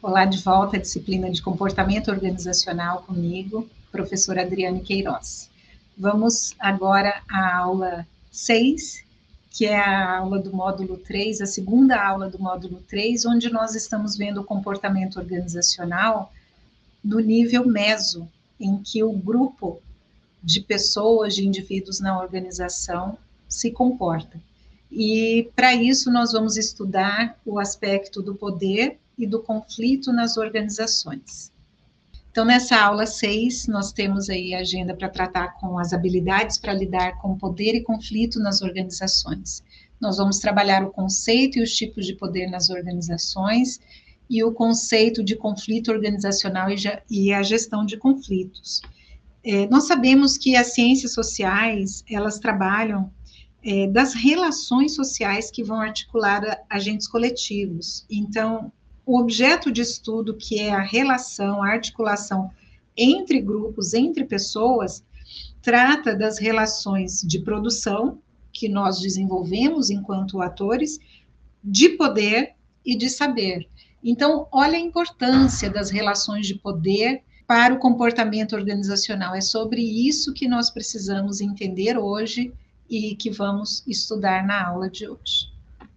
Olá, de volta à disciplina de comportamento organizacional comigo, professora Adriane Queiroz. Vamos agora à aula 6, que é a aula do módulo 3, a segunda aula do módulo 3, onde nós estamos vendo o comportamento organizacional no nível meso, em que o grupo de pessoas, de indivíduos na organização se comporta. E para isso nós vamos estudar o aspecto do poder e do conflito nas organizações. Então, nessa aula 6, nós temos aí a agenda para tratar com as habilidades para lidar com poder e conflito nas organizações. Nós vamos trabalhar o conceito e os tipos de poder nas organizações e o conceito de conflito organizacional e a gestão de conflitos. Nós sabemos que as ciências sociais, elas trabalham das relações sociais que vão articular agentes coletivos. Então, o objeto de estudo, que é a relação, a articulação entre grupos, entre pessoas, trata das relações de produção que nós desenvolvemos enquanto atores, de poder e de saber. Então, olha a importância das relações de poder para o comportamento organizacional. É sobre isso que nós precisamos entender hoje e que vamos estudar na aula de hoje.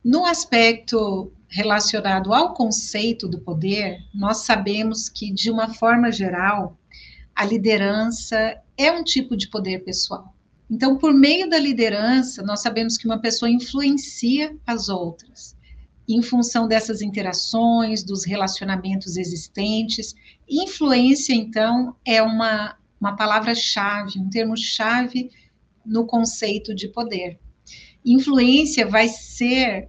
No aspecto relacionado ao conceito do poder, nós sabemos que, de uma forma geral, a liderança é um tipo de poder pessoal. Então, por meio da liderança, nós sabemos que uma pessoa influencia as outras, em função dessas interações, dos relacionamentos existentes. Influência, então, é uma palavra-chave, um termo-chave no conceito de poder. Influência vai ser,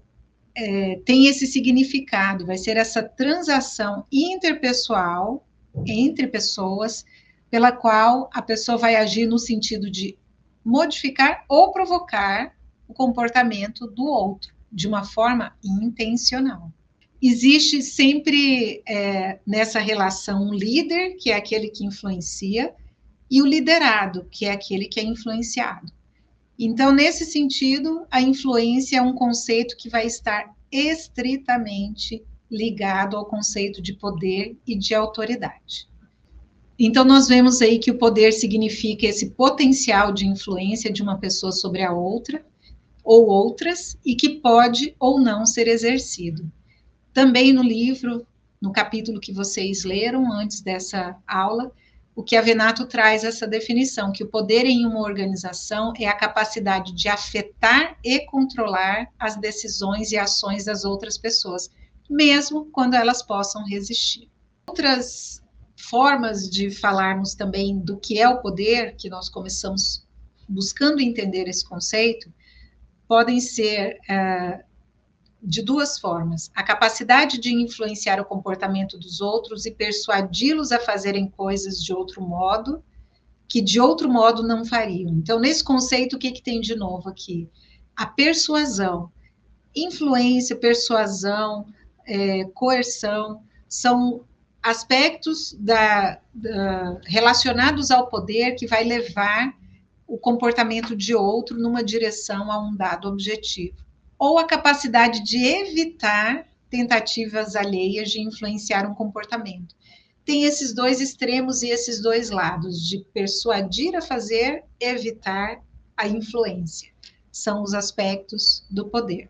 tem esse significado, vai ser essa transação interpessoal entre pessoas, pela qual a pessoa vai agir no sentido de modificar ou provocar o comportamento do outro, de uma forma intencional. Existe sempre nessa relação um líder, que é aquele que influencia, e o liderado, que é aquele que é influenciado. Então, nesse sentido, a influência é um conceito que vai estar estritamente ligado ao conceito de poder e de autoridade. Então, nós vemos aí que o poder significa esse potencial de influência de uma pessoa sobre a outra, ou outras, e que pode ou não ser exercido. Também no livro, no capítulo que vocês leram antes dessa aula, o Chiavenato traz essa definição, que o poder em uma organização é a capacidade de afetar e controlar as decisões e ações das outras pessoas, mesmo quando elas possam resistir. Outras formas de falarmos também do que é o poder, que nós começamos buscando entender esse conceito, podem ser de duas formas: a capacidade de influenciar o comportamento dos outros e persuadi-los a fazerem coisas de outro modo, que de outro modo não fariam. Então, nesse conceito, o que tem de novo aqui? A persuasão. Influência, persuasão, coerção, são aspectos relacionados ao poder que vai levar o comportamento de outro numa direção a um dado objetivo. Ou a capacidade de evitar tentativas alheias de influenciar um comportamento. Tem esses dois extremos e esses dois lados, de persuadir a fazer, evitar a influência. São os aspectos do poder.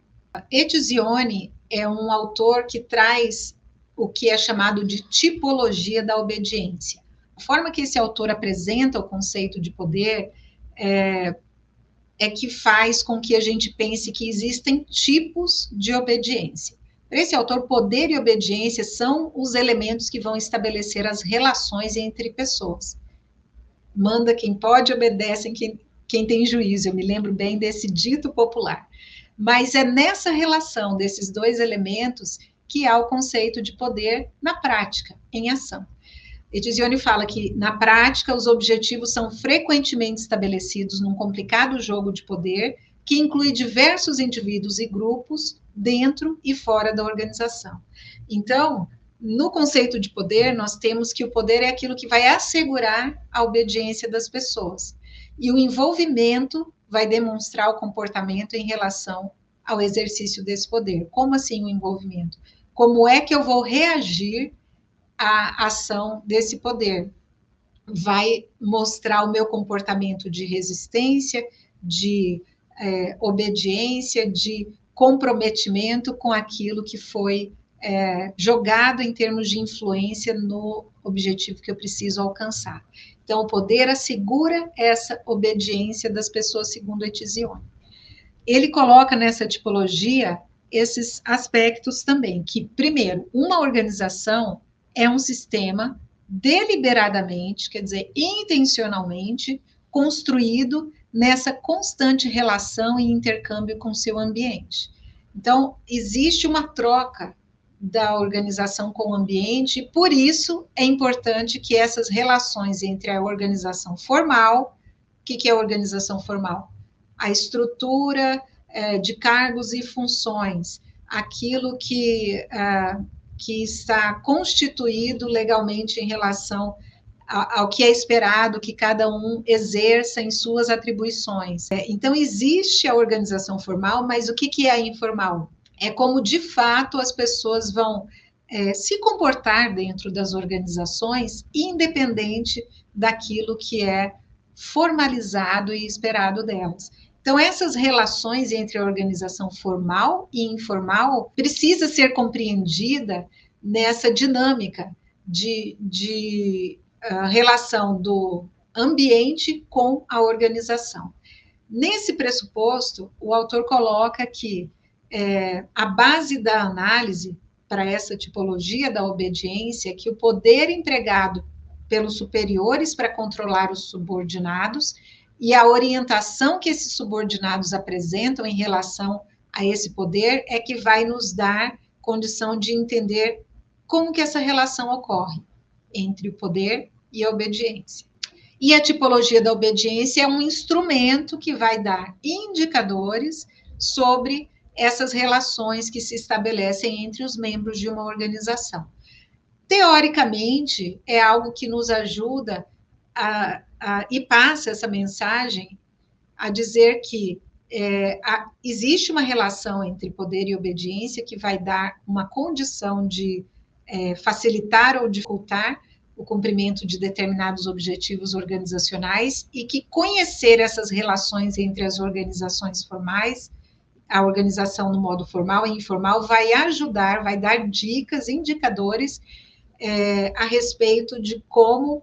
Etzioni é um autor que traz o que é chamado de tipologia da obediência. A forma que esse autor apresenta o conceito de poder é que faz com que a gente pense que existem tipos de obediência. Para esse autor, poder e obediência são os elementos que vão estabelecer as relações entre pessoas. Manda quem pode, obedece quem tem juízo. Eu me lembro bem desse dito popular. Mas é nessa relação desses dois elementos que há o conceito de poder na prática, em ação. Etzioni fala que, na prática, os objetivos são frequentemente estabelecidos num complicado jogo de poder que inclui diversos indivíduos e grupos dentro e fora da organização. Então, no conceito de poder, nós temos que o poder é aquilo que vai assegurar a obediência das pessoas. E o envolvimento vai demonstrar o comportamento em relação ao exercício desse poder. Como assim o envolvimento? Como é que eu vou reagir a ação desse poder. Vai mostrar o meu comportamento de resistência, de obediência, de comprometimento com aquilo que foi jogado em termos de influência no objetivo que eu preciso alcançar. Então, o poder assegura essa obediência das pessoas segundo Etzioni. Ele coloca nessa tipologia esses aspectos também, que, primeiro, uma organização é um sistema deliberadamente, quer dizer, intencionalmente, construído nessa constante relação e intercâmbio com seu ambiente. Então, existe uma troca da organização com o ambiente, e por isso é importante que essas relações entre a organização formal, o que é a organização formal? A estrutura de cargos e funções, aquilo que está constituído legalmente em relação ao que é esperado que cada um exerça em suas atribuições. Então, existe a organização formal, mas o que é a informal? É como, de fato, as pessoas vão se comportar dentro das organizações, independente daquilo que é formalizado e esperado delas. Então, essas relações entre a organização formal e informal precisa ser compreendida nessa dinâmica de relação do ambiente com a organização. Nesse pressuposto, o autor coloca que a base da análise para essa tipologia da obediência é que o poder empregado pelos superiores para controlar os subordinados e a orientação que esses subordinados apresentam em relação a esse poder é que vai nos dar condição de entender como que essa relação ocorre entre o poder e a obediência. E a tipologia da obediência é um instrumento que vai dar indicadores sobre essas relações que se estabelecem entre os membros de uma organização. Teoricamente, é algo que nos ajuda e passa essa mensagem a dizer que existe uma relação entre poder e obediência que vai dar uma condição de facilitar ou dificultar o cumprimento de determinados objetivos organizacionais e que conhecer essas relações entre as organizações formais, a organização no modo formal e informal, vai ajudar, vai dar dicas, indicadores a respeito de como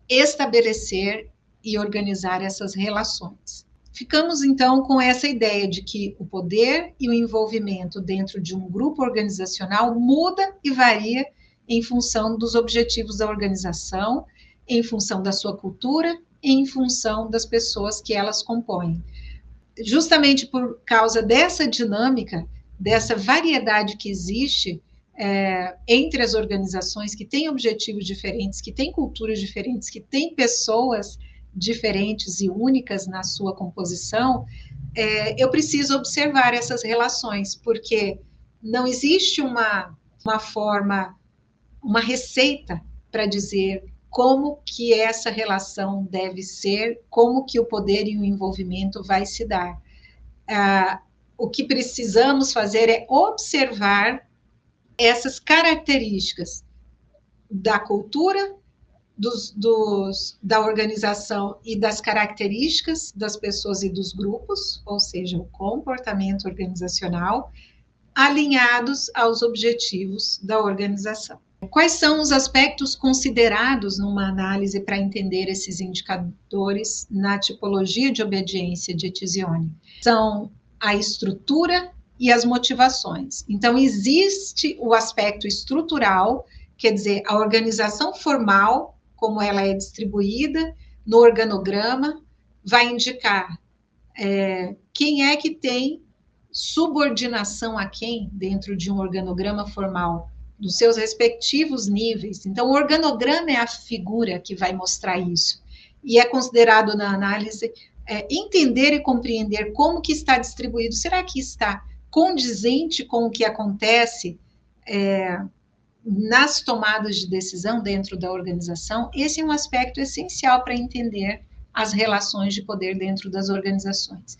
estabelecer e organizar essas relações. Ficamos, então, com essa ideia de que o poder e o envolvimento dentro de um grupo organizacional muda e varia em função dos objetivos da organização, em função da sua cultura, em função das pessoas que elas compõem. Justamente por causa dessa dinâmica, dessa variedade que existe entre as organizações que têm objetivos diferentes, que têm culturas diferentes, que têm pessoas diferentes e únicas na sua composição, eu preciso observar essas relações, porque não existe uma forma, uma receita para dizer como que essa relação deve ser, como que o poder e o envolvimento vai se dar. O que precisamos fazer é observar essas características da cultura, da organização e das características das pessoas e dos grupos, ou seja, o comportamento organizacional, alinhados aos objetivos da organização. Quais são os aspectos considerados numa análise para entender esses indicadores na tipologia de obediência de Etzioni? São a estrutura e as motivações. Então, existe o aspecto estrutural, quer dizer, a organização formal, como ela é distribuída no organograma, vai indicar quem é que tem subordinação a quem dentro de um organograma formal, dos seus respectivos níveis. Então, o organograma é a figura que vai mostrar isso. E é considerado na análise entender e compreender como que está distribuído. Será que está condizente com o que acontece nas tomadas de decisão dentro da organização? Esse é um aspecto essencial para entender as relações de poder dentro das organizações.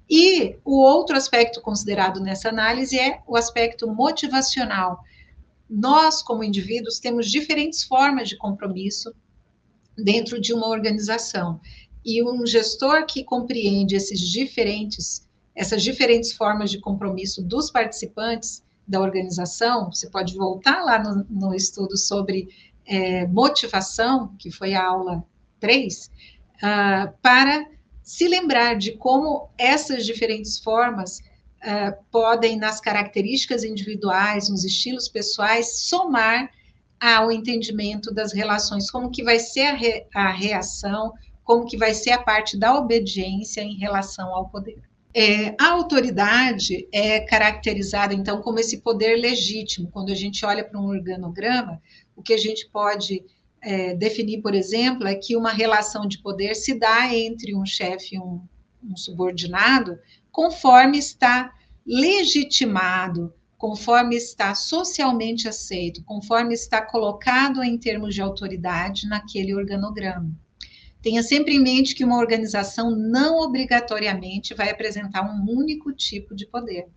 E o outro aspecto considerado nessa análise é o aspecto motivacional. nós, como indivíduos, temos diferentes formas de compromisso dentro de uma organização. E um gestor que compreende essas diferentes formas de compromisso dos participantes da organização, você pode voltar lá no estudo sobre motivação, que foi a aula 3, para se lembrar de como essas diferentes formas podem, nas características individuais, nos estilos pessoais, somar ao entendimento das relações, como que vai ser a reação, como que vai ser a parte da obediência em relação ao poder. A autoridade é caracterizada, então, como esse poder legítimo. Quando a gente olha para um organograma, o que a gente pode definir, por exemplo, é que uma relação de poder se dá entre um chefe e um subordinado, conforme está legitimado, conforme está socialmente aceito, conforme está colocado em termos de autoridade naquele organograma. Tenha sempre em mente que uma organização não obrigatoriamente vai apresentar um único tipo de poder.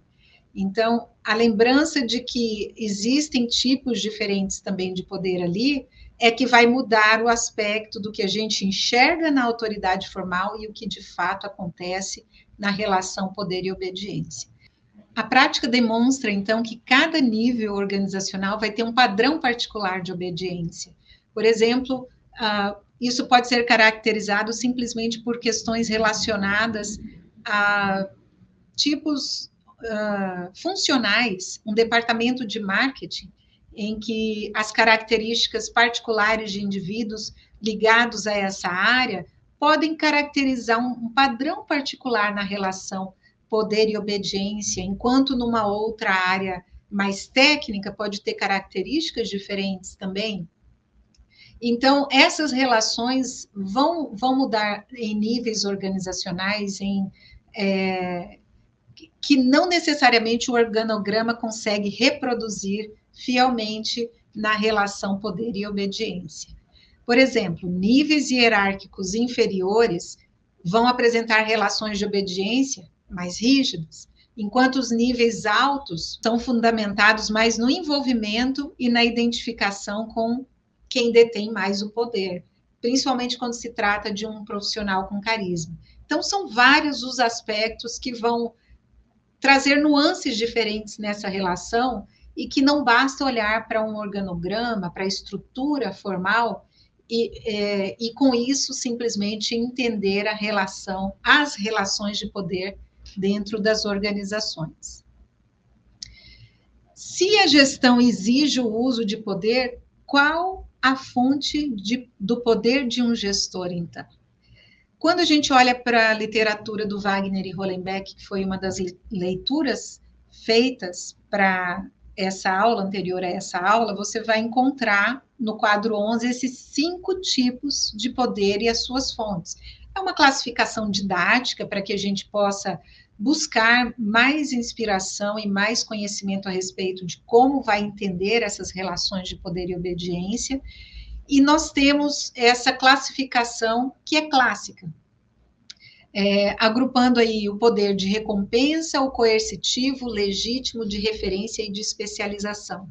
Então, a lembrança de que existem tipos diferentes também de poder ali é que vai mudar o aspecto do que a gente enxerga na autoridade formal e o que de fato acontece na relação poder e obediência. A prática demonstra, então, que cada nível organizacional vai ter um padrão particular de obediência. Por exemplo, isso pode ser caracterizado simplesmente por questões relacionadas a tipos funcionais, um departamento de marketing, em que as características particulares de indivíduos ligados a essa área podem caracterizar um padrão particular na relação poder e obediência, enquanto numa outra área mais técnica pode ter características diferentes também. Então, essas relações vão mudar em níveis organizacionais, que não necessariamente o organograma consegue reproduzir fielmente na relação poder e obediência. Por exemplo, níveis hierárquicos inferiores vão apresentar relações de obediência mais rígidas, enquanto os níveis altos são fundamentados mais no envolvimento e na identificação com quem detém mais o poder, principalmente quando se trata de um profissional com carisma. Então, são vários os aspectos que vão trazer nuances diferentes nessa relação e que não basta olhar para um organograma, para a estrutura formal e com isso simplesmente entender as relações de poder dentro das organizações. Se a gestão exige o uso de poder, qual a fonte do poder de um gestor, então? Quando a gente olha para a literatura do Wagner e Hollenbeck, que foi uma das leituras feitas para essa aula, anterior a essa aula, você vai encontrar no quadro 11 esses 5 tipos de poder e as suas fontes. É uma classificação didática para que a gente possa buscar mais inspiração e mais conhecimento a respeito de como vai entender essas relações de poder e obediência. E nós temos essa classificação que é clássica, agrupando aí o poder de recompensa, o coercitivo, legítimo, de referência e de especialização.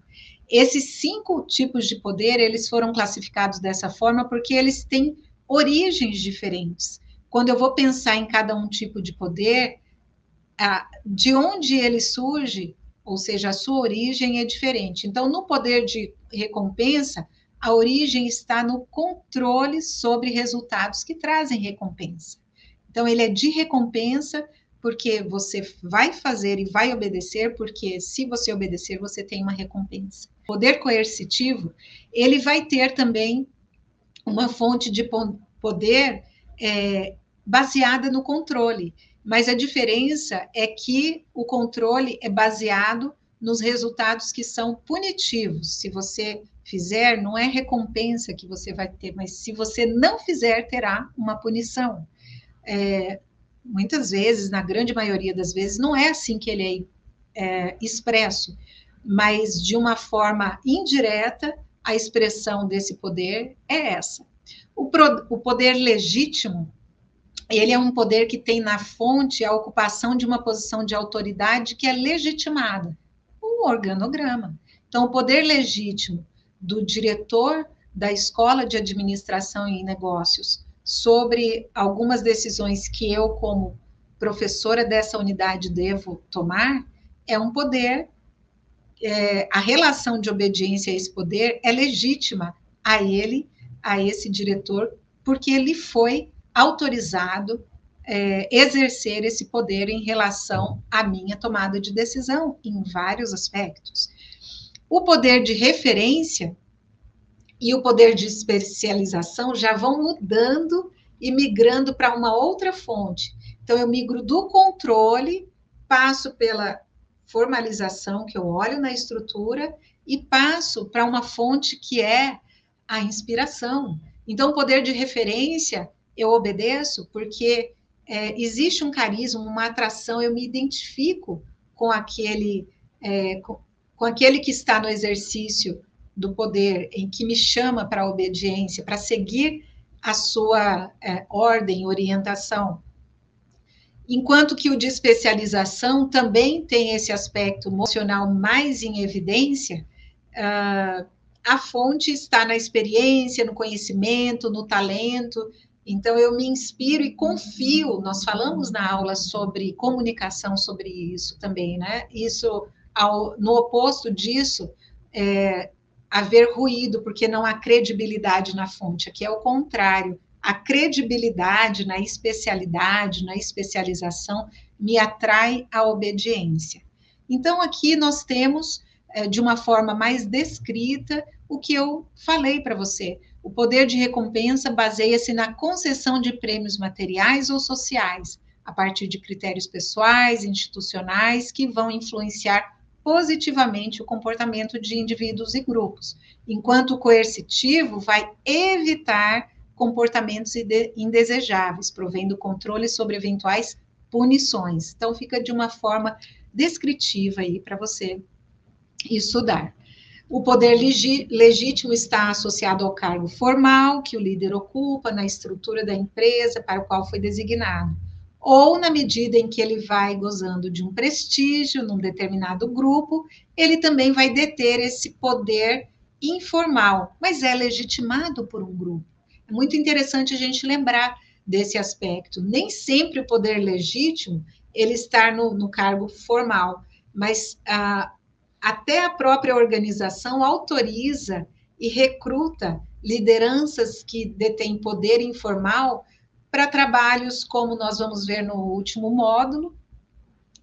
Esses 5 tipos de poder, eles foram classificados dessa forma porque eles têm origens diferentes. Quando eu vou pensar em cada um tipo de poder, de onde ele surge, ou seja, a sua origem é diferente. Então, no poder de recompensa, a origem está no controle sobre resultados que trazem recompensa. Então, ele é de recompensa, porque você vai fazer e vai obedecer, porque se você obedecer, você tem uma recompensa. O poder coercitivo, ele vai ter também uma fonte de poder baseada no controle, mas a diferença é que o controle é baseado nos resultados que são punitivos. Se você fizer, não é recompensa que você vai ter, mas se você não fizer, terá uma punição. Muitas vezes, na grande maioria das vezes, não é assim que ele é expresso, mas de uma forma indireta, a expressão desse poder é essa. O poder legítimo, ele é um poder que tem na fonte a ocupação de uma posição de autoridade que é legitimada, um organograma. Então, o poder legítimo do diretor da Escola de Administração e Negócios sobre algumas decisões que eu, como professora dessa unidade, devo tomar, é um poder, a relação de obediência a esse poder é legítima a ele, a esse diretor, porque ele foi autorizado exercer esse poder em relação à minha tomada de decisão, em vários aspectos. O poder de referência e o poder de especialização já vão mudando e migrando para uma outra fonte. Então, eu migro do controle, passo pela formalização, que eu olho na estrutura, e passo para uma fonte que é a inspiração. Então, o poder de referência, eu obedeço porque existe um carisma, uma atração, eu me identifico com aquele, com aquele que está no exercício do poder, em que me chama para a obediência, para seguir a sua ordem, orientação. Enquanto que o de especialização também tem esse aspecto emocional mais em evidência, a fonte está na experiência, no conhecimento, no talento. Então, eu me inspiro e confio. Nós falamos na aula sobre comunicação, sobre isso também, né? Isso, no oposto disso, haver ruído, porque não há credibilidade na fonte. Aqui é o contrário. A credibilidade na especialidade, na especialização, me atrai à obediência. Então, aqui nós temos, de uma forma mais descrita, o que eu falei para você. O poder de recompensa baseia-se na concessão de prêmios materiais ou sociais, a partir de critérios pessoais, institucionais, que vão influenciar positivamente o comportamento de indivíduos e grupos, enquanto o coercitivo vai evitar comportamentos indesejáveis, provendo controle sobre eventuais punições. Então, fica de uma forma descritiva aí para você estudar. O poder legítimo está associado ao cargo formal que o líder ocupa na estrutura da empresa para o qual foi designado, ou na medida em que ele vai gozando de um prestígio num determinado grupo, ele também vai deter esse poder informal, mas é legitimado por um grupo. É muito interessante a gente lembrar desse aspecto. Nem sempre o poder legítimo ele está no cargo formal, mas até a própria organização autoriza e recruta lideranças que detêm poder informal para trabalhos, como nós vamos ver no último módulo,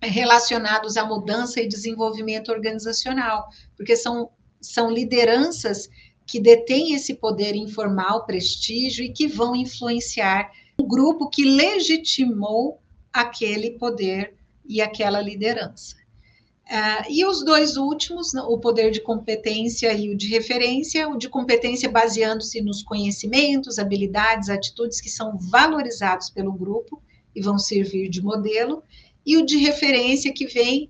relacionados à mudança e desenvolvimento organizacional, porque são lideranças que detêm esse poder informal, prestígio, e que vão influenciar um grupo que legitimou aquele poder e aquela liderança. E os dois últimos, o poder de competência e o de referência, o de competência baseando-se nos conhecimentos, habilidades, atitudes que são valorizados pelo grupo e vão servir de modelo, e o de referência que vem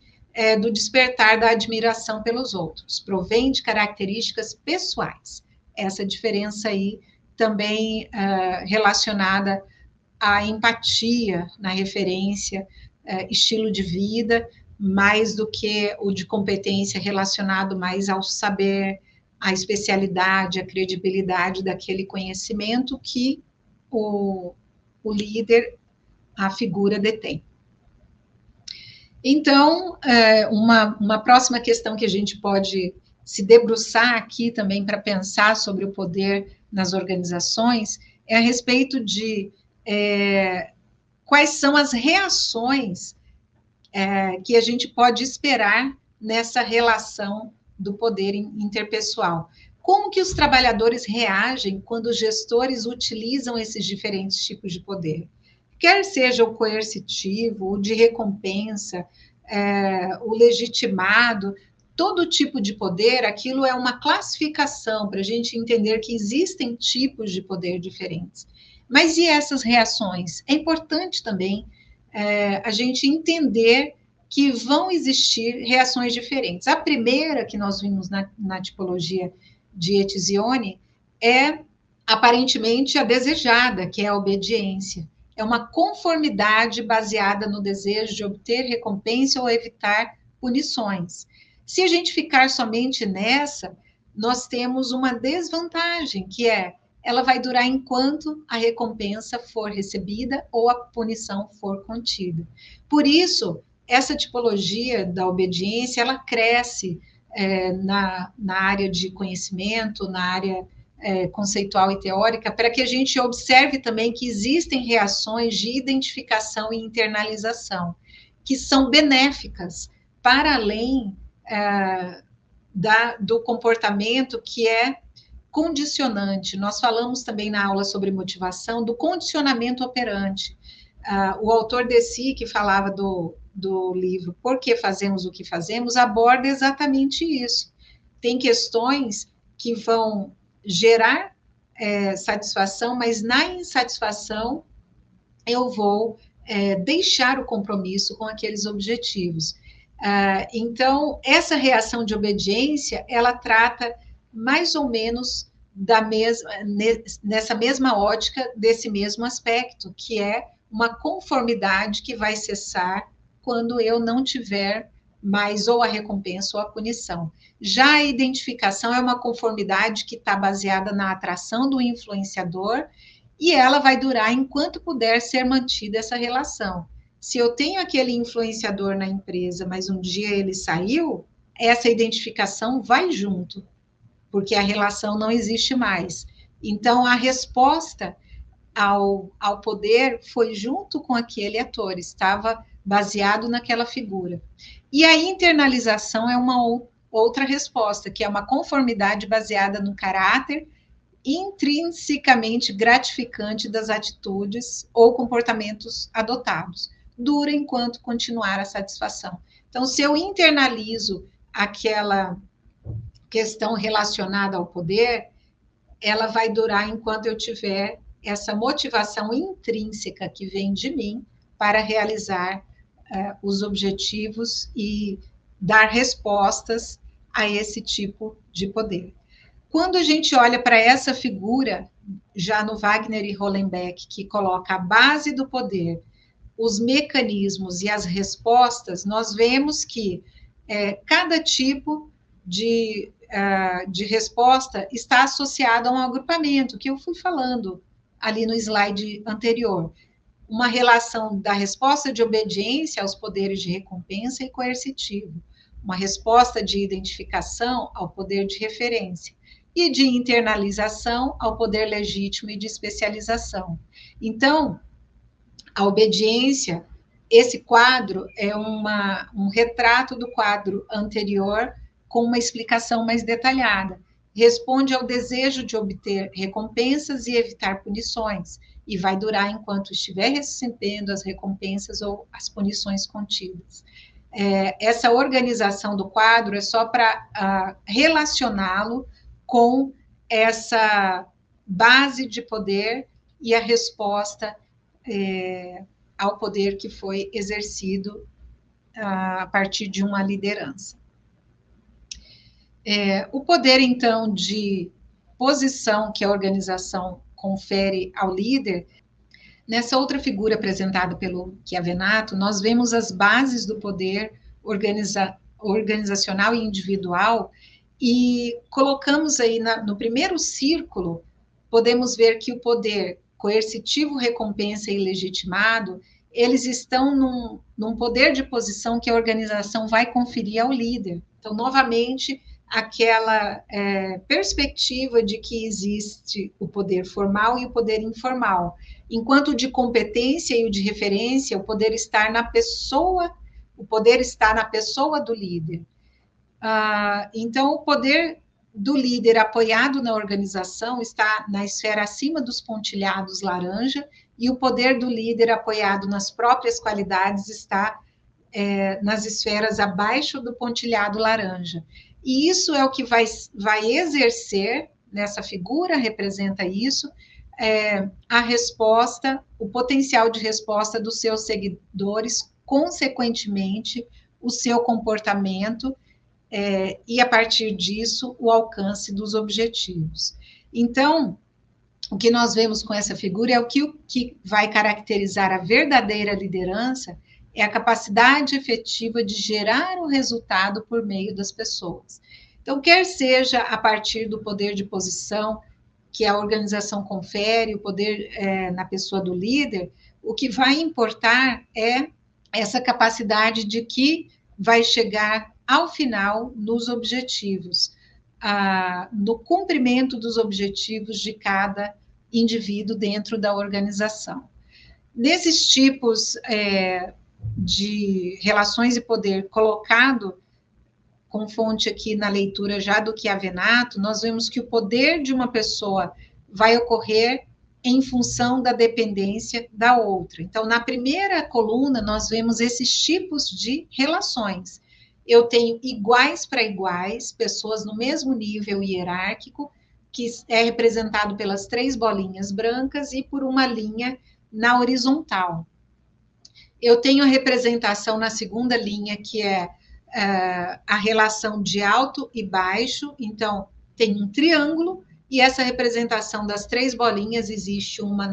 do despertar da admiração pelos outros, provém de características pessoais. Essa diferença aí também relacionada à empatia na referência, estilo de vida, mais do que o de competência relacionado mais ao saber, à especialidade, à credibilidade daquele conhecimento que o líder, a figura detém. Então, uma próxima questão que a gente pode se debruçar aqui também para pensar sobre o poder nas organizações é a respeito de quais são as reações que a gente pode esperar nessa relação do poder interpessoal. Como que os trabalhadores reagem quando os gestores utilizam esses diferentes tipos de poder? Quer seja o coercitivo, o de recompensa, o legitimado, todo tipo de poder, aquilo é uma classificação para a gente entender que existem tipos de poder diferentes. Mas e essas reações? É importante também a gente entender que vão existir reações diferentes. A primeira que nós vimos na tipologia de Etzioni é aparentemente a desejada, que é a obediência. É uma conformidade baseada no desejo de obter recompensa ou evitar punições. Se a gente ficar somente nessa, nós temos uma desvantagem, que é ela vai durar enquanto a recompensa for recebida ou a punição for contida. Por isso, essa tipologia da obediência, ela cresce na área de conhecimento, na área conceitual e teórica, para que a gente observe também que existem reações de identificação e internalização, que são benéficas, para além do comportamento que é condicionante. Nós falamos também na aula sobre motivação do condicionamento operante. O autor Deci, que falava do livro Por que Fazemos o que Fazemos, aborda exatamente isso. Tem questões que vão gerar satisfação, mas na insatisfação eu vou deixar o compromisso com aqueles objetivos. Então, essa reação de obediência, ela trata mais ou menos nessa mesma ótica, desse mesmo aspecto, que é uma conformidade que vai cessar quando eu não tiver mais ou a recompensa ou a punição. Já a identificação é uma conformidade que está baseada na atração do influenciador e ela vai durar enquanto puder ser mantida essa relação. Se eu tenho aquele influenciador na empresa, mas um dia ele saiu, essa identificação vai junto, porque a relação não existe mais. Então, a resposta ao poder foi junto com aquele ator, estava baseado naquela figura. E a internalização é uma outra resposta, que é uma conformidade baseada no caráter intrinsecamente gratificante das atitudes ou comportamentos adotados. Dura enquanto continuar a satisfação. Então, se eu internalizo aquela questão relacionada ao poder, ela vai durar enquanto eu tiver essa motivação intrínseca que vem de mim para realizar os objetivos e dar respostas a esse tipo de poder. Quando a gente olha para essa figura, já no Wagner e Hollenbeck, que coloca a base do poder, os mecanismos e as respostas, nós vemos que cada tipo de resposta está associado a um agrupamento, que eu fui falando ali no slide anterior. Uma relação da resposta de obediência aos poderes de recompensa e coercitivo, uma resposta de identificação ao poder de referência, e de internalização ao poder legítimo e de especialização. Então, a obediência, esse quadro é um retrato do quadro anterior com uma explicação mais detalhada. Responde ao desejo de obter recompensas e evitar punições, e vai durar enquanto estiver recebendo as recompensas ou as punições contidas. Essa organização do quadro é só para relacioná-lo com essa base de poder e a resposta ao poder que foi exercido a partir de uma liderança. O poder, então, de posição que a organização confere ao líder, nessa outra figura apresentada pelo Chiavenato, nós vemos as bases do poder organizacional e individual, e colocamos aí no primeiro círculo, podemos ver que o poder coercitivo, recompensa e legitimado, eles estão num poder de posição que a organização vai conferir ao líder. Então, novamente, aquela perspectiva de que existe o poder formal e o poder informal. Enquanto o de competência e o de referência, o poder está na pessoa do líder. Então, o poder do líder apoiado na organização está na esfera acima dos pontilhados laranja, e o poder do líder apoiado nas próprias qualidades está nas esferas abaixo do pontilhado laranja. E isso é o que vai exercer, nessa figura representa isso, a resposta, o potencial de resposta dos seus seguidores, consequentemente, o seu comportamento, e a partir disso, o alcance dos objetivos. Então, o que nós vemos com essa figura é o que vai caracterizar a verdadeira liderança, é a capacidade efetiva de gerar o resultado por meio das pessoas. Então, quer seja a partir do poder de posição que a organização confere, o poder na pessoa do líder, o que vai importar é essa capacidade de que vai chegar ao final nos objetivos, no cumprimento dos objetivos de cada indivíduo dentro da organização. Nesses tipos de relações de poder colocado com fonte aqui na leitura já do Chiavenato, nós vemos que o poder de uma pessoa vai ocorrer em função da dependência da outra. Então, na primeira coluna, nós vemos esses tipos de relações. Eu tenho iguais para iguais, pessoas no mesmo nível hierárquico, que é representado pelas 3 bolinhas brancas e por uma linha na horizontal. Eu tenho a representação na segunda linha, que é a relação de alto e baixo, então tem um triângulo, e essa representação das 3 bolinhas, existe uma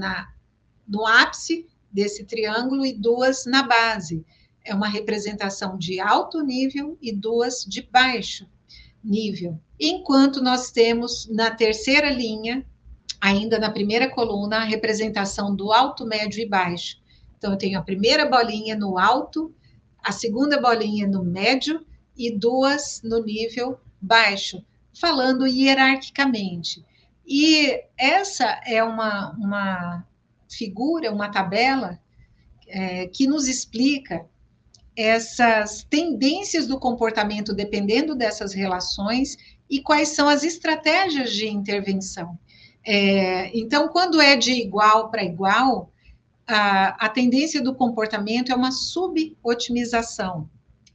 no ápice desse triângulo e 2 na base. É uma representação de alto nível e 2 de baixo nível. Enquanto nós temos na terceira linha, ainda na primeira coluna, a representação do alto, médio e baixo. Então, eu tenho a primeira bolinha no alto, a segunda bolinha no médio e 2 no nível baixo, falando hierarquicamente. E essa é uma figura, uma tabela que nos explica essas tendências do comportamento dependendo dessas relações e quais são as estratégias de intervenção. Então, quando é de igual para igual, a tendência do comportamento é uma subotimização,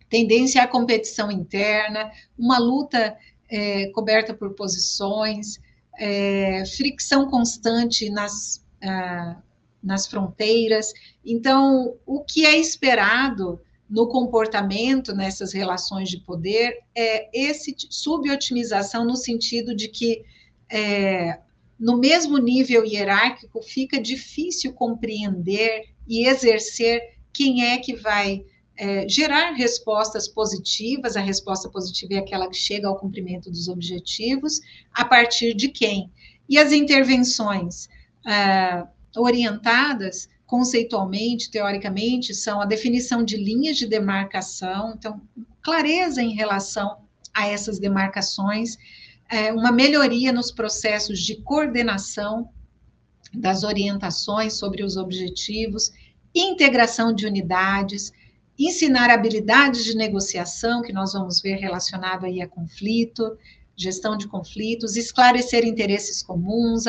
tendência à competição interna, uma luta coberta por posições, fricção constante nas fronteiras. Então, o que é esperado no comportamento, nessas relações de poder, é esse subotimização no sentido de que no mesmo nível hierárquico fica difícil compreender e exercer quem é que vai gerar respostas positivas. A resposta positiva é aquela que chega ao cumprimento dos objetivos, a partir de quem? E as intervenções orientadas conceitualmente, teoricamente, são a definição de linhas de demarcação, então, clareza em relação a essas demarcações, uma melhoria nos processos de coordenação das orientações sobre os objetivos, integração de unidades, ensinar habilidades de negociação, que nós vamos ver relacionado aí a conflito, gestão de conflitos, esclarecer interesses comuns,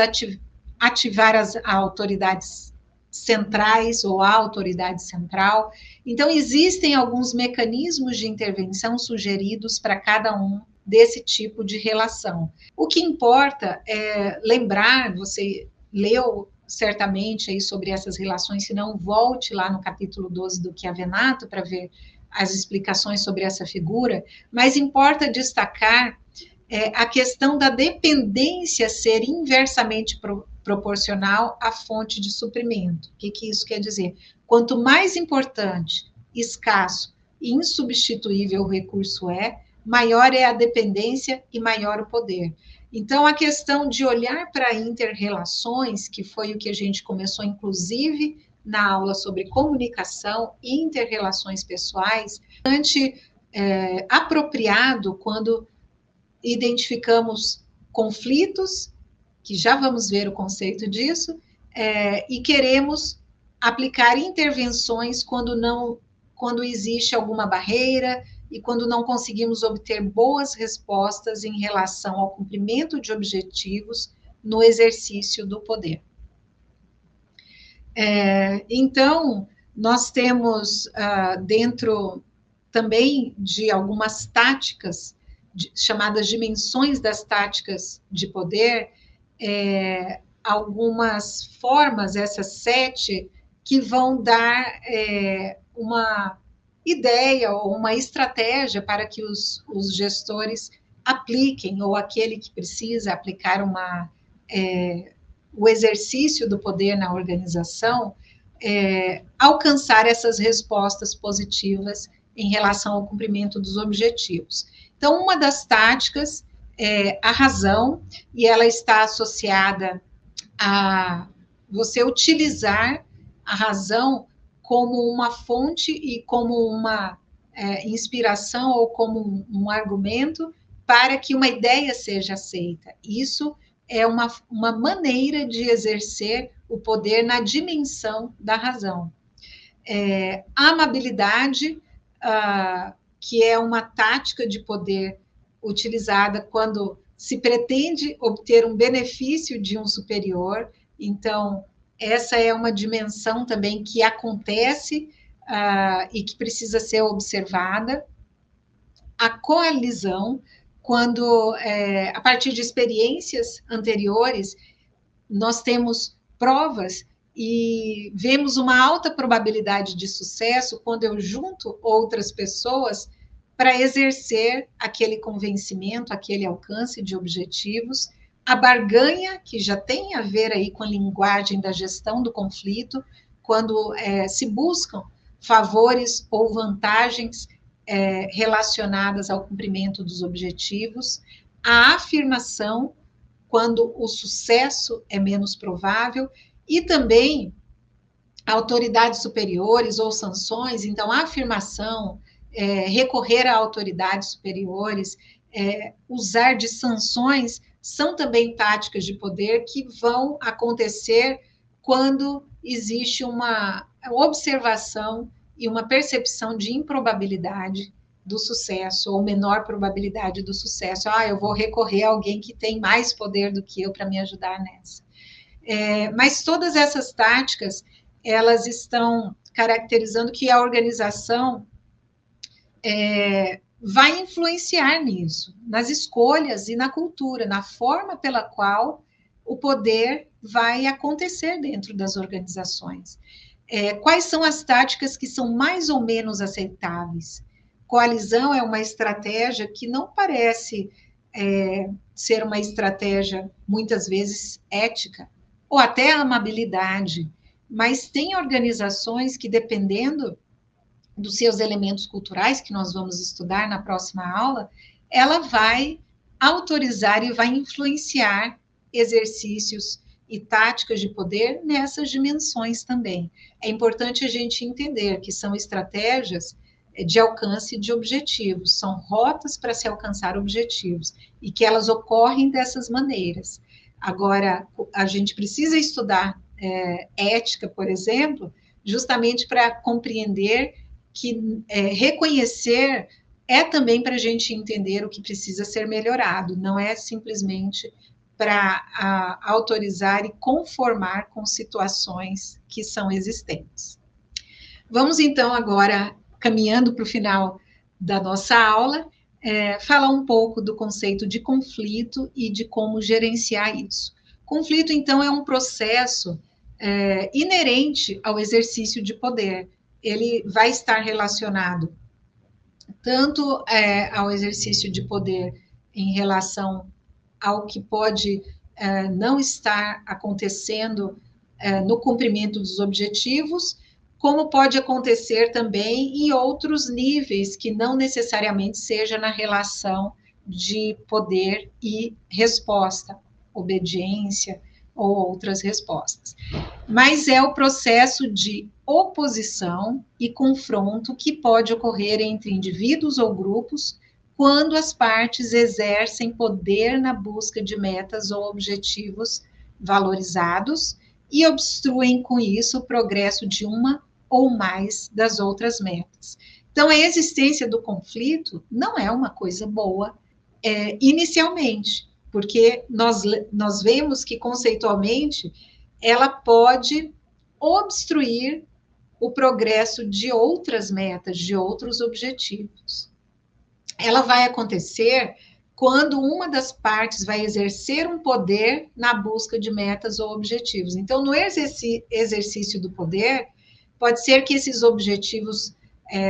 ativar as autoridades centrais ou a autoridade central. Então, existem alguns mecanismos de intervenção sugeridos para cada um desse tipo de relação. O que importa é lembrar, você leu certamente aí sobre essas relações, se não, volte lá no capítulo 12 do Chiavenato para ver as explicações sobre essa figura, mas importa destacar a questão da dependência ser inversamente proporcional à fonte de suprimento. O que isso quer dizer? Quanto mais importante, escasso e insubstituível o recurso maior é a dependência e maior o poder. Então, a questão de olhar para inter-relações, que foi o que a gente começou, inclusive, na aula sobre comunicação e inter-relações pessoais, bastante apropriado quando identificamos conflitos, que já vamos ver o conceito disso, e queremos aplicar intervenções quando existe alguma barreira e quando não conseguimos obter boas respostas em relação ao cumprimento de objetivos no exercício do poder. Então, nós temos dentro também de algumas táticas, chamadas dimensões das táticas de poder, algumas formas, essas 7, que vão dar uma ideia ou uma estratégia para que os gestores apliquem, ou aquele que precisa aplicar o exercício do poder na organização, alcançar essas respostas positivas em relação ao cumprimento dos objetivos. Então, uma das táticas é a razão, e ela está associada a você utilizar a razão como uma fonte e como uma inspiração ou como um argumento para que uma ideia seja aceita. Isso é uma maneira de exercer o poder na dimensão da razão. A amabilidade, que é uma tática de poder utilizada quando se pretende obter um benefício de um superior. Então, essa é uma dimensão também que acontece e que precisa ser observada. A coalizão, quando, a partir de experiências anteriores, nós temos provas e vemos uma alta probabilidade de sucesso quando eu junto outras pessoas para exercer aquele convencimento, aquele alcance de objetivos. A barganha, que já tem a ver aí com a linguagem da gestão do conflito, quando se buscam favores ou vantagens relacionadas ao cumprimento dos objetivos. A afirmação, quando o sucesso é menos provável, e também autoridades superiores ou sanções. Então, a afirmação, recorrer a autoridades superiores, usar de sanções, são também táticas de poder que vão acontecer quando existe uma observação e uma percepção de improbabilidade do sucesso, ou menor probabilidade do sucesso. Eu vou recorrer a alguém que tem mais poder do que eu para me ajudar nessa. Mas todas essas táticas, elas estão caracterizando que a organização vai influenciar nisso, nas escolhas e na cultura, na forma pela qual o poder vai acontecer dentro das organizações. Quais são as táticas que são mais ou menos aceitáveis? Coalizão é uma estratégia que não parece ser uma estratégia, muitas vezes, ética, ou até a amabilidade, mas tem organizações que, dependendo dos seus elementos culturais, que nós vamos estudar na próxima aula, ela vai autorizar e vai influenciar exercícios e táticas de poder nessas dimensões também. É importante a gente entender que são estratégias de alcance de objetivos, são rotas para se alcançar objetivos, e que elas ocorrem dessas maneiras. Agora, a gente precisa estudar ética, por exemplo, justamente para compreender que reconhecer é também para a gente entender o que precisa ser melhorado, não é simplesmente para autorizar e conformar com situações que são existentes. Vamos então agora, caminhando para o final da nossa aula, falar um pouco do conceito de conflito e de como gerenciar isso. Conflito, então, é um processo inerente ao exercício de poder. Ele vai estar relacionado tanto ao exercício de poder em relação ao que pode não estar acontecendo no cumprimento dos objetivos, como pode acontecer também em outros níveis, que não necessariamente seja na relação de poder e resposta, obediência ou outras respostas. Mas é o processo de oposição e confronto que pode ocorrer entre indivíduos ou grupos quando as partes exercem poder na busca de metas ou objetivos valorizados e obstruem com isso o progresso de uma ou mais das outras metas. Então, a existência do conflito não é uma coisa boa inicialmente, porque nós vemos que, conceitualmente, ela pode obstruir o progresso de outras metas, de outros objetivos. Ela vai acontecer quando uma das partes vai exercer um poder na busca de metas ou objetivos. Então, no exercício do poder, pode ser que esses objetivos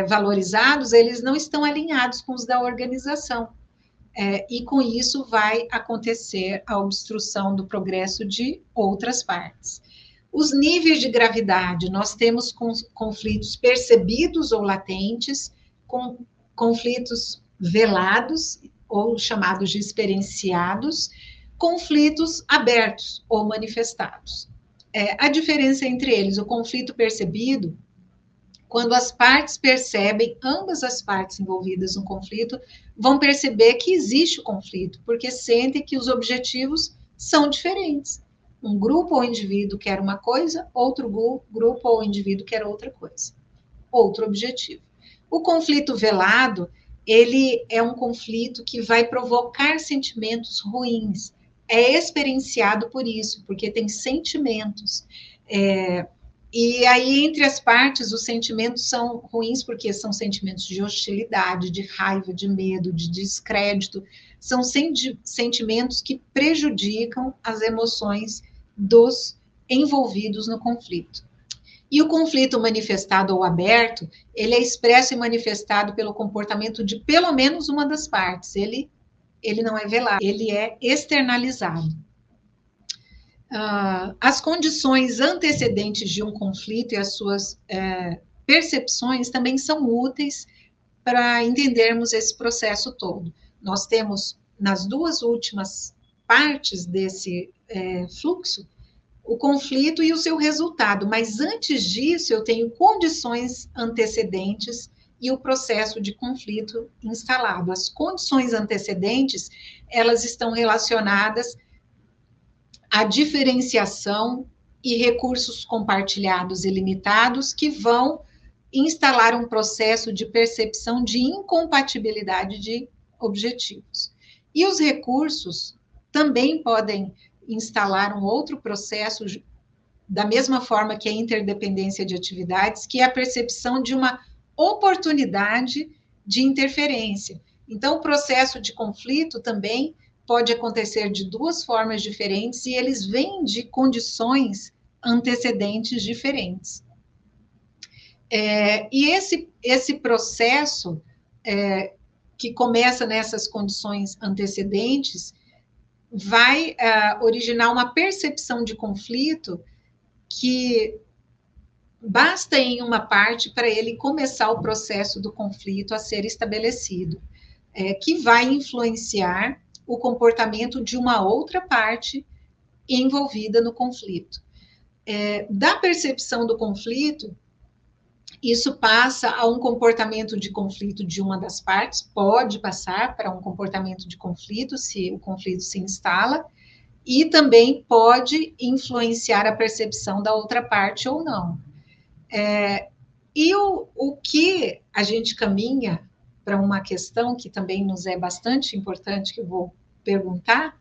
valorizados, eles não estão alinhados com os da organização. E com isso vai acontecer a obstrução do progresso de outras partes. Os níveis de gravidade, nós temos conflitos percebidos ou latentes, com conflitos velados, ou chamados de experienciados, conflitos abertos ou manifestados. A diferença entre eles, o conflito percebido, quando as partes percebem, ambas as partes envolvidas no conflito, vão perceber que existe o conflito, porque sentem que os objetivos são diferentes. Um grupo ou indivíduo quer uma coisa, outro grupo ou indivíduo quer outra coisa, outro objetivo. O conflito velado, ele é um conflito que vai provocar sentimentos ruins. É experienciado por isso, porque tem sentimentos. E aí, entre as partes, os sentimentos são ruins, porque são sentimentos de hostilidade, de raiva, de medo, de descrédito. São sentimentos que prejudicam as emoções dos envolvidos no conflito. E o conflito manifestado ou aberto, ele é expresso e manifestado pelo comportamento de pelo menos uma das partes. Ele não é velado, ele é externalizado. As condições antecedentes de um conflito e as suas percepções também são úteis para entendermos esse processo todo. Nós temos, nas duas últimas partes desse fluxo, o conflito e o seu resultado, mas antes disso eu tenho condições antecedentes e o processo de conflito instalado. As condições antecedentes, elas estão relacionadas à diferenciação e recursos compartilhados e limitados que vão instalar um processo de percepção de incompatibilidade de objetivos. E os recursos também podem instalar um outro processo, da mesma forma que a interdependência de atividades, que é a percepção de uma oportunidade de interferência. Então, o processo de conflito também pode acontecer de duas formas diferentes e eles vêm de condições antecedentes diferentes. E esse processo que começa nessas condições antecedentes vai originar uma percepção de conflito que basta em uma parte para ele começar o processo do conflito a ser estabelecido, que vai influenciar o comportamento de uma outra parte envolvida no conflito. Da percepção do conflito, isso passa a um comportamento de conflito de uma das partes, pode passar para um comportamento de conflito, se o conflito se instala, e também pode influenciar a percepção da outra parte ou não. E o que a gente caminha para uma questão que também nos é bastante importante, que eu vou perguntar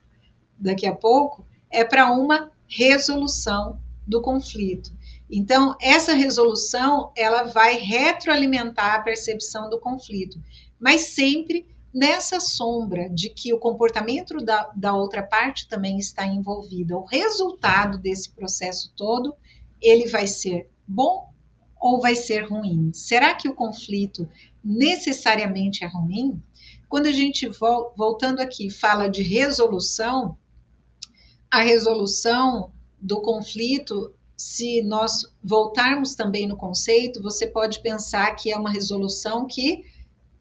daqui a pouco, é para uma resolução do conflito. Então, essa resolução, ela vai retroalimentar a percepção do conflito, mas sempre nessa sombra de que o comportamento da outra parte também está envolvido. O resultado desse processo todo, ele vai ser bom ou vai ser ruim? Será que o conflito necessariamente é ruim? Quando a gente, voltando aqui, fala de resolução, a resolução do conflito, se nós voltarmos também no conceito, você pode pensar que é uma resolução que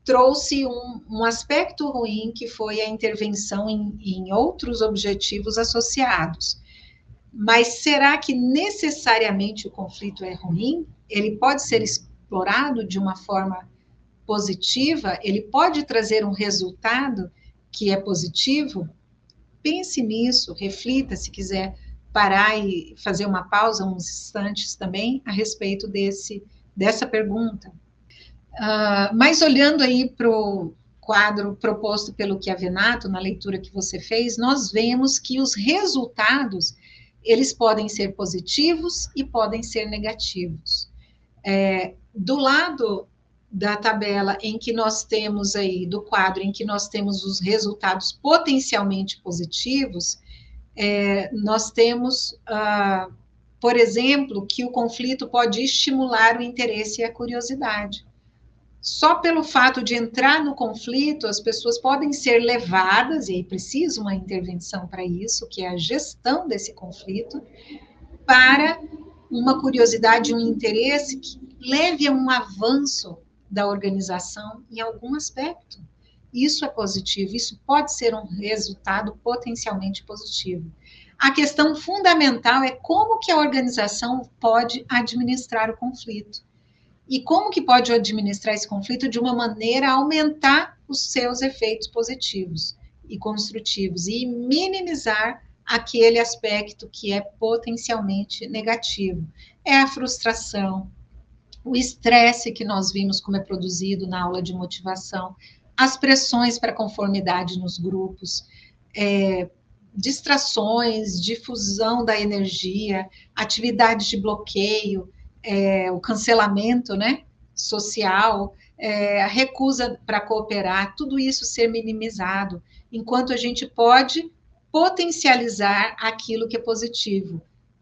trouxe um aspecto ruim, que foi a intervenção em outros objetivos associados. Mas será que necessariamente o conflito é ruim? Ele pode ser explorado de uma forma positiva? Ele pode trazer um resultado que é positivo? Pense nisso, reflita, se quiser parar e fazer uma pausa uns instantes também a respeito dessa pergunta. Mas olhando aí para o quadro proposto pelo Chiavenato, na leitura que você fez, nós vemos que os resultados, eles podem ser positivos e podem ser negativos. Do lado da tabela em que nós temos aí, do quadro em que nós temos os resultados potencialmente positivos, nós temos, por exemplo, que o conflito pode estimular o interesse e a curiosidade. Só pelo fato de entrar no conflito, as pessoas podem ser levadas, e aí precisa uma intervenção para isso, que é a gestão desse conflito, para uma curiosidade, um interesse que leve a um avanço da organização em algum aspecto. Isso é positivo, isso pode ser um resultado potencialmente positivo. A questão fundamental é como que a organização pode administrar o conflito. E como que pode administrar esse conflito de uma maneira a aumentar os seus efeitos positivos e construtivos e minimizar aquele aspecto que é potencialmente negativo. É a frustração, o estresse que nós vimos como é produzido na aula de motivação, as pressões para conformidade nos grupos, distrações, difusão da energia, atividades de bloqueio, o cancelamento, né, social, a recusa para cooperar, tudo isso ser minimizado, enquanto a gente pode potencializar aquilo que é positivo,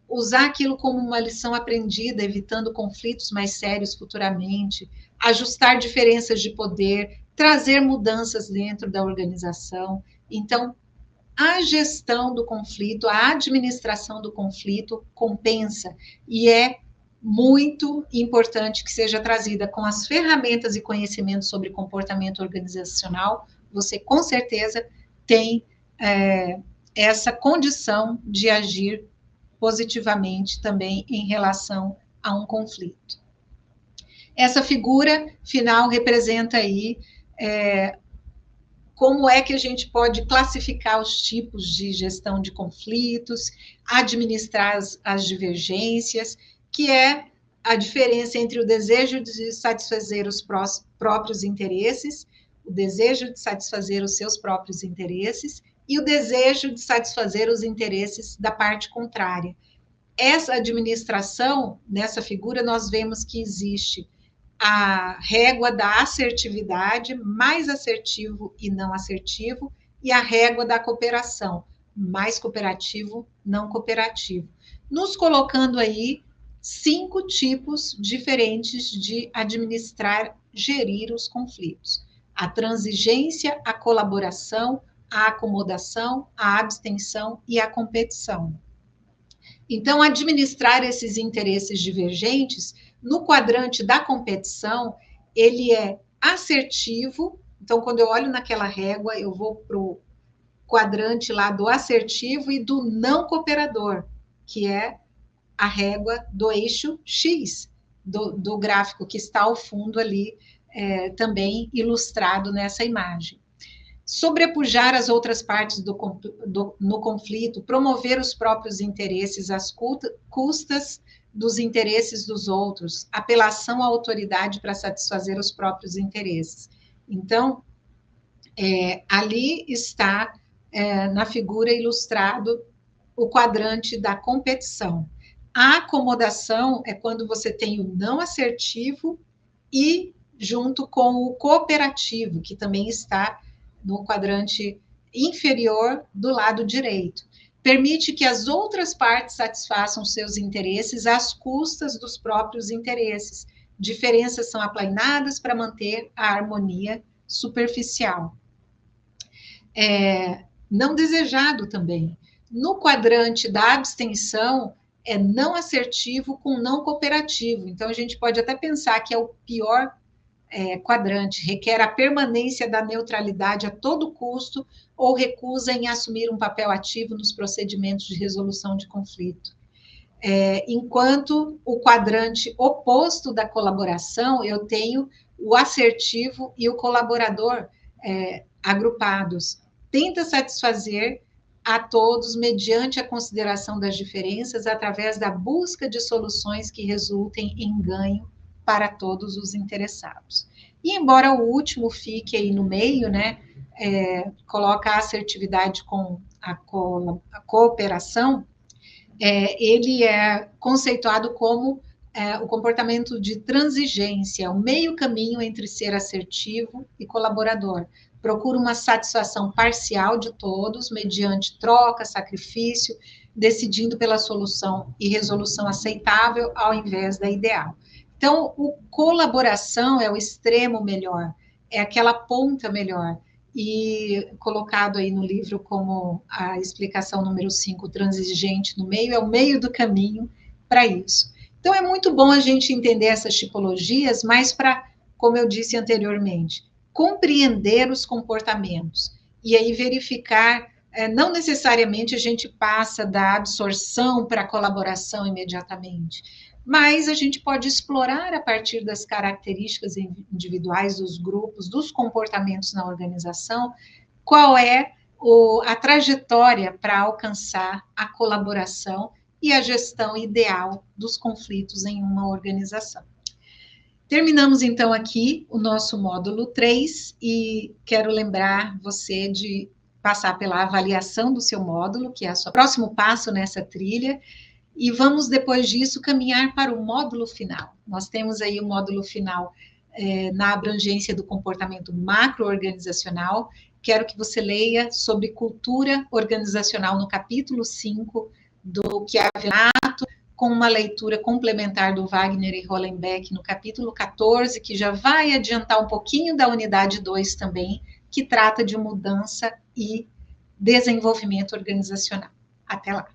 usar aquilo como uma lição aprendida, evitando conflitos mais sérios futuramente, ajustar diferenças de poder, trazer mudanças dentro da organização. Então, a gestão do conflito, a administração do conflito compensa e é muito importante que seja trazida com as ferramentas e conhecimentos sobre comportamento organizacional. Você com certeza tem essa condição de agir positivamente também em relação a um conflito. Essa figura final representa aí como é que a gente pode classificar os tipos de gestão de conflitos, administrar as divergências, que é a diferença entre o desejo de satisfazer os próprios interesses, o desejo de satisfazer os seus próprios interesses e o desejo de satisfazer os interesses da parte contrária. Essa administração, nessa figura, nós vemos que existe a régua da assertividade, mais assertivo e não assertivo, e a régua da cooperação, mais cooperativo, não cooperativo. Nos colocando aí 5 tipos diferentes de administrar, gerir os conflitos: a transigência, a colaboração, a acomodação, a abstenção e a competição. Então, administrar esses interesses divergentes, no quadrante da competição, ele é assertivo. Então, quando eu olho naquela régua, eu vou para o quadrante lá do assertivo e do não cooperador, que é a régua do eixo X, do gráfico que está ao fundo ali, também ilustrado nessa imagem. Sobrepujar as outras partes no conflito, promover os próprios interesses às custas dos interesses dos outros, apelação à autoridade para satisfazer os próprios interesses. Então, ali está, na figura ilustrado, o quadrante da competição. A acomodação é quando você tem o não assertivo e junto com o cooperativo, que também está no quadrante inferior do lado direito. Permite que as outras partes satisfaçam seus interesses às custas dos próprios interesses. Diferenças são aplainadas para manter a harmonia superficial. Não desejado também. No quadrante da abstenção, é não assertivo com não cooperativo. Então, a gente pode até pensar que é o pior quadrante, requer a permanência da neutralidade a todo custo ou recusa em assumir um papel ativo nos procedimentos de resolução de conflito. Enquanto o quadrante oposto da colaboração, eu tenho o assertivo e o colaborador agrupados. Tenta satisfazer a todos mediante a consideração das diferenças através da busca de soluções que resultem em ganho para todos os interessados. E embora o último fique aí no meio, né, coloca a assertividade com a cooperação, ele é conceituado como o comportamento de transigência, o meio caminho entre ser assertivo e colaborador. Procura uma satisfação parcial de todos, mediante troca, sacrifício, decidindo pela solução e resolução aceitável ao invés da ideal. Então, o colaboração é o extremo melhor, é aquela ponta melhor. e colocado aí no livro como a explicação número 5, transigente no meio, é o meio do caminho para isso. Então, é muito bom a gente entender essas tipologias, mas para, como eu disse anteriormente, compreender os comportamentos e aí verificar, não necessariamente a gente passa da absorção para a colaboração imediatamente, mas a gente pode explorar a partir das características individuais dos grupos, dos comportamentos na organização, qual é a trajetória para alcançar a colaboração e a gestão ideal dos conflitos em uma organização. Terminamos então aqui o nosso módulo 3 e quero lembrar você de passar pela avaliação do seu módulo, que é o seu próximo passo nessa trilha, e vamos, depois disso, caminhar para o módulo final. Nós temos aí o módulo final na abrangência do comportamento macro-organizacional. Quero que você leia sobre cultura organizacional no capítulo 5 do Chiavenato, com uma leitura complementar do Wagner e Hollenbeck no capítulo 14, que já vai adiantar um pouquinho da unidade 2 também, que trata de mudança e desenvolvimento organizacional. Até lá!